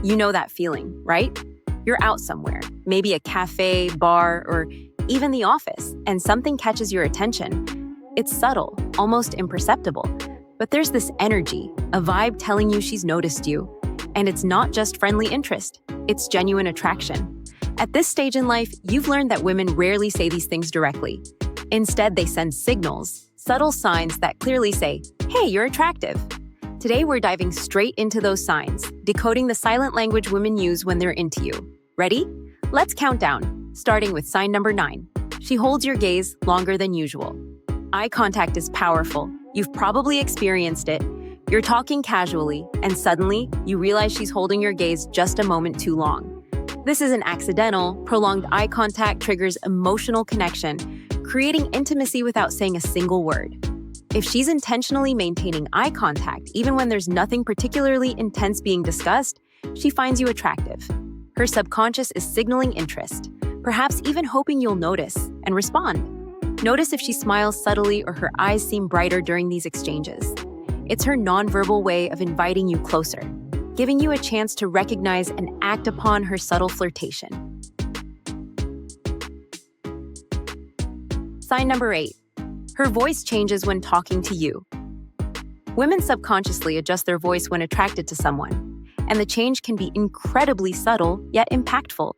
You know that feeling, right? You're out somewhere, maybe a cafe, bar, or even the office, and something catches your attention. It's subtle, almost imperceptible, but there's this energy, a vibe telling you she's noticed you. And it's not just friendly interest, it's genuine attraction. At this stage in life, you've learned that women rarely say these things directly. Instead, they send signals, subtle signs that clearly say, hey, you're attractive. Today, we're diving straight into those signs, decoding the silent language women use when they're into you. Ready? Let's count down, starting with sign number 9. She holds your gaze longer than usual. Eye contact is powerful. You've probably experienced it. You're talking casually, and suddenly, you realize she's holding your gaze just a moment too long. This isn't accidental. Prolonged eye contact triggers emotional connection, creating intimacy without saying a single word. If she's intentionally maintaining eye contact, even when there's nothing particularly intense being discussed, she finds you attractive. Her subconscious is signaling interest, perhaps even hoping you'll notice and respond. Notice if she smiles subtly or her eyes seem brighter during these exchanges. It's her nonverbal way of inviting you closer, giving you a chance to recognize and act upon her subtle flirtation. Sign number 8. Her voice changes when talking to you. Women subconsciously adjust their voice when attracted to someone, and the change can be incredibly subtle yet impactful.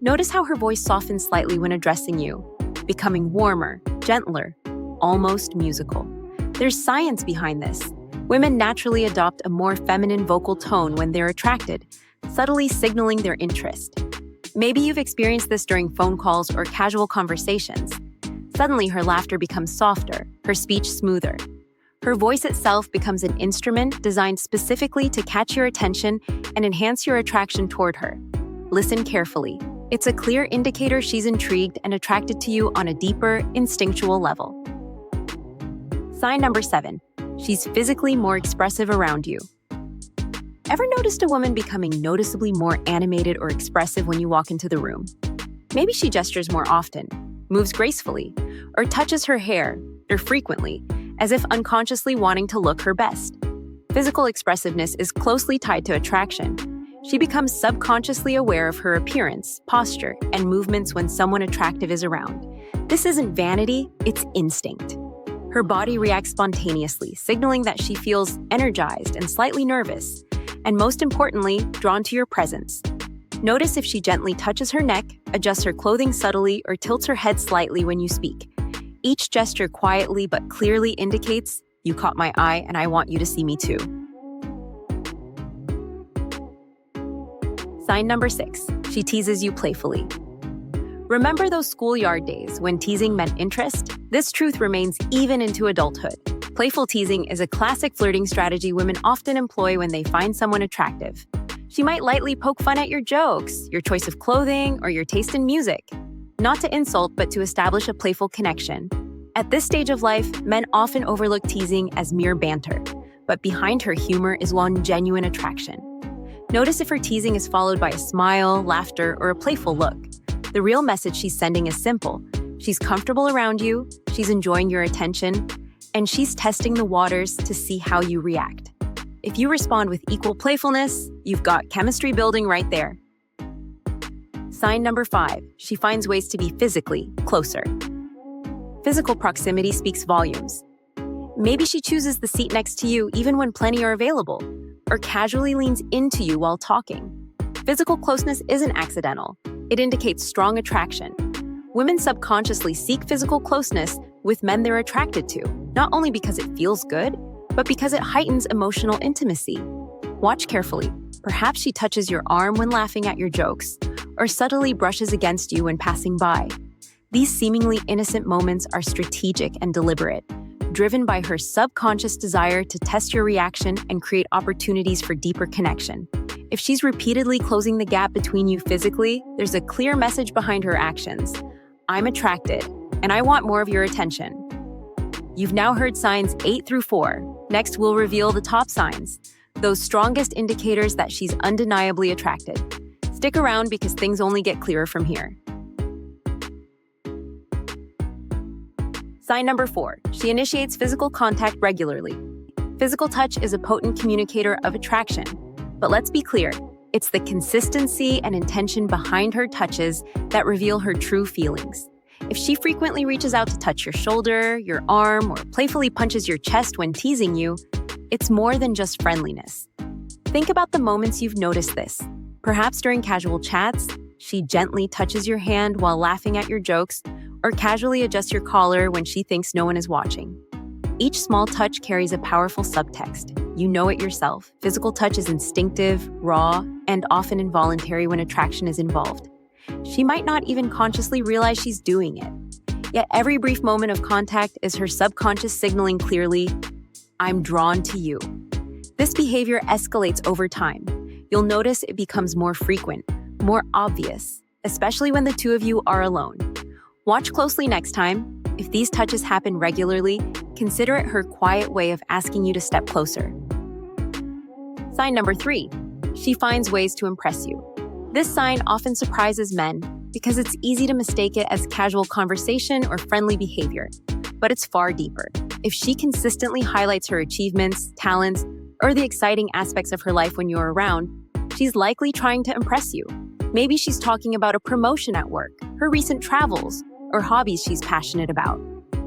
Notice how her voice softens slightly when addressing you, becoming warmer, gentler, almost musical. There's science behind this. Women naturally adopt a more feminine vocal tone when they're attracted, subtly signaling their interest. Maybe you've experienced this during phone calls or casual conversations. Suddenly, her laughter becomes softer, her speech smoother. Her voice itself becomes an instrument designed specifically to catch your attention and enhance your attraction toward her. Listen carefully. It's a clear indicator she's intrigued and attracted to you on a deeper, instinctual level. Sign number 7. She's physically more expressive around you. Ever noticed a woman becoming noticeably more animated or expressive when you walk into the room? Maybe she gestures more often, moves gracefully, or touches her hair, or frequently, as if unconsciously wanting to look her best. Physical expressiveness is closely tied to attraction. She becomes subconsciously aware of her appearance, posture, and movements when someone attractive is around. This isn't vanity, it's instinct. Her body reacts spontaneously, signaling that she feels energized and slightly nervous, and most importantly, drawn to your presence. Notice if she gently touches her neck, adjusts her clothing subtly, or tilts her head slightly when you speak. Each gesture quietly but clearly indicates, you caught my eye and I want you to see me too. Sign number 6. She teases you playfully. Remember those schoolyard days when teasing meant interest? This truth remains even into adulthood. Playful teasing is a classic flirting strategy women often employ when they find someone attractive. She might lightly poke fun at your jokes, your choice of clothing, or your taste in music. Not to insult, but to establish a playful connection. At this stage of life, men often overlook teasing as mere banter, but behind her humor is one genuine attraction. Notice if her teasing is followed by a smile, laughter, or a playful look. The real message she's sending is simple. She's comfortable around you, she's enjoying your attention, and she's testing the waters to see how you react. If you respond with equal playfulness, you've got chemistry building right there. Sign number 5. She finds ways to be physically closer. Physical proximity speaks volumes. Maybe she chooses the seat next to you even when plenty are available, or casually leans into you while talking. Physical closeness isn't accidental. It indicates strong attraction. Women subconsciously seek physical closeness with men they're attracted to, not only because it feels good, but because it heightens emotional intimacy. Watch carefully. Perhaps she touches your arm when laughing at your jokes, or subtly brushes against you when passing by. These seemingly innocent moments are strategic and deliberate, driven by her subconscious desire to test your reaction and create opportunities for deeper connection. If she's repeatedly closing the gap between you physically, there's a clear message behind her actions. I'm attracted, and I want more of your attention. You've now heard signs 8 through 4. Next, we'll reveal the top signs, those strongest indicators that she's undeniably attracted. Stick around because things only get clearer from here. Sign number 4. She initiates physical contact regularly. Physical touch is a potent communicator of attraction. But let's be clear, It's the consistency and intention behind her touches that reveal her true feelings. If she frequently reaches out to touch your shoulder, your arm, or playfully punches your chest when teasing you, it's more than just friendliness. Think about the moments you've noticed this. Perhaps during casual chats, she gently touches your hand while laughing at your jokes, or casually adjusts your collar when she thinks no one is watching. Each small touch carries a powerful subtext. You know it yourself. Physical touch is instinctive, raw, and often involuntary when attraction is involved. She might not even consciously realize she's doing it. Yet every brief moment of contact is her subconscious signaling clearly, "I'm drawn to you." This behavior escalates over time. You'll notice it becomes more frequent, more obvious, especially when the two of you are alone. Watch closely next time. If these touches happen regularly, consider it her quiet way of asking you to step closer. Sign number 3, she finds ways to impress you. This sign often surprises men because it's easy to mistake it as casual conversation or friendly behavior, but it's far deeper. If she consistently highlights her achievements, talents, or the exciting aspects of her life when you're around, she's likely trying to impress you. Maybe she's talking about a promotion at work, her recent travels, or hobbies she's passionate about.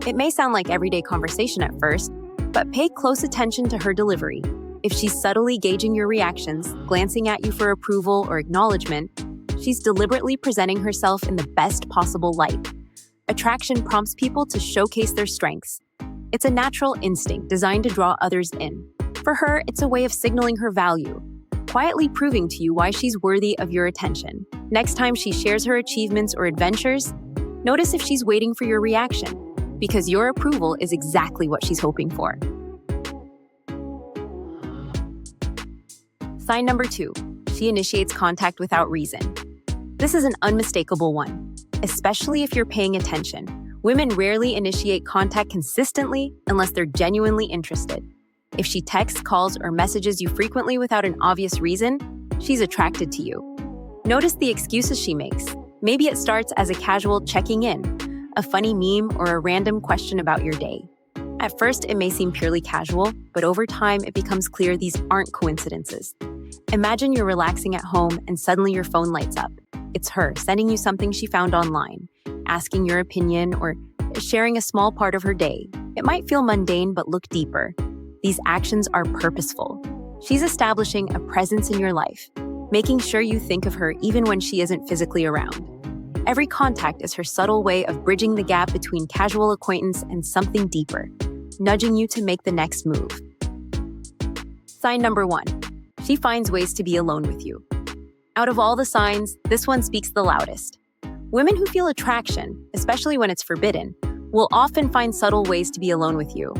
It may sound like everyday conversation at first, but pay close attention to her delivery. If she's subtly gauging your reactions, glancing at you for approval or acknowledgement, she's deliberately presenting herself in the best possible light. Attraction prompts people to showcase their strengths. It's a natural instinct designed to draw others in. For her, it's a way of signaling her value, quietly proving to you why she's worthy of your attention. Next time she shares her achievements or adventures, notice if she's waiting for your reaction, because your approval is exactly what she's hoping for. Sign number 2, she initiates contact without reason. This is an unmistakable one, especially if you're paying attention. Women rarely initiate contact consistently unless they're genuinely interested. If she texts, calls, or messages you frequently without an obvious reason, she's attracted to you. Notice the excuses she makes. Maybe it starts as a casual checking in, a funny meme, or a random question about your day. At first, it may seem purely casual, but over time, it becomes clear these aren't coincidences. Imagine you're relaxing at home and suddenly your phone lights up. It's her sending you something she found online, asking your opinion, or sharing a small part of her day. It might feel mundane, but look deeper. These actions are purposeful. She's establishing a presence in your life, making sure you think of her even when she isn't physically around. Every contact is her subtle way of bridging the gap between casual acquaintance and something deeper, nudging you to make the next move. Sign number 1, she finds ways to be alone with you. Out of all the signs, this one speaks the loudest. Women who feel attraction, especially when it's forbidden, will often find subtle ways to be alone with you.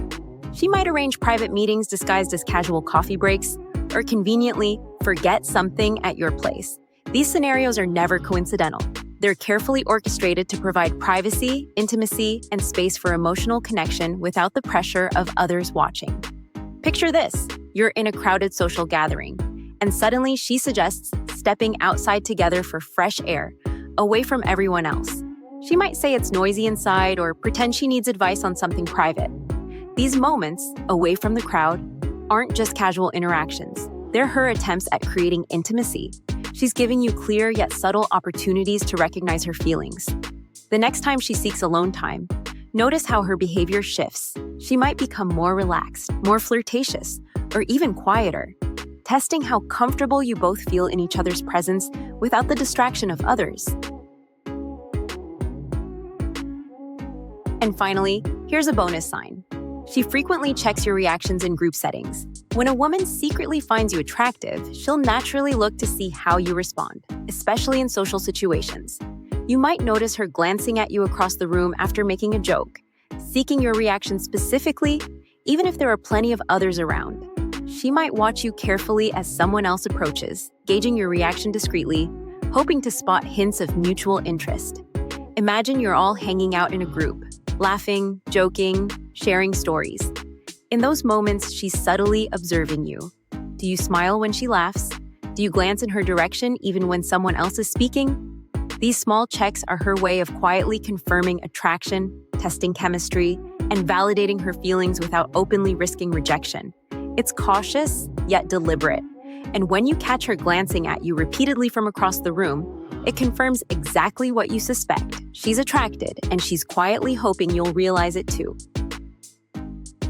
She might arrange private meetings disguised as casual coffee breaks, or conveniently forget something at your place. These scenarios are never coincidental. They're carefully orchestrated to provide privacy, intimacy, and space for emotional connection without the pressure of others watching. Picture this: you're in a crowded social gathering, and suddenly she suggests stepping outside together for fresh air, away from everyone else. She might say it's noisy inside or pretend she needs advice on something private. These moments, away from the crowd, aren't just casual interactions. They're her attempts at creating intimacy. She's giving you clear yet subtle opportunities to recognize her feelings. The next time she seeks alone time, notice how her behavior shifts. She might become more relaxed, more flirtatious, or even quieter, testing how comfortable you both feel in each other's presence without the distraction of others. And finally, here's a bonus sign. She frequently checks your reactions in group settings. When a woman secretly finds you attractive, she'll naturally look to see how you respond, especially in social situations. You might notice her glancing at you across the room after making a joke, seeking your reaction specifically, even if there are plenty of others around. She might watch you carefully as someone else approaches, gauging your reaction discreetly, hoping to spot hints of mutual interest. Imagine you're all hanging out in a group, laughing, joking, sharing stories. In those moments, she's subtly observing you. Do you smile when she laughs? Do you glance in her direction even when someone else is speaking? These small checks are her way of quietly confirming attraction, testing chemistry, and validating her feelings without openly risking rejection. It's cautious, yet deliberate, And when you catch her glancing at you repeatedly from across the room, it confirms exactly what you suspect. She's attracted, and she's quietly hoping you'll realize it too.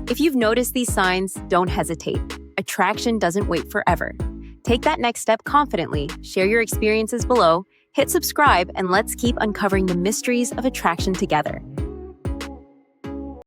If you've noticed these signs, don't hesitate. Attraction doesn't wait forever. Take that next step confidently, share your experiences below, hit subscribe, and let's keep uncovering the mysteries of attraction together.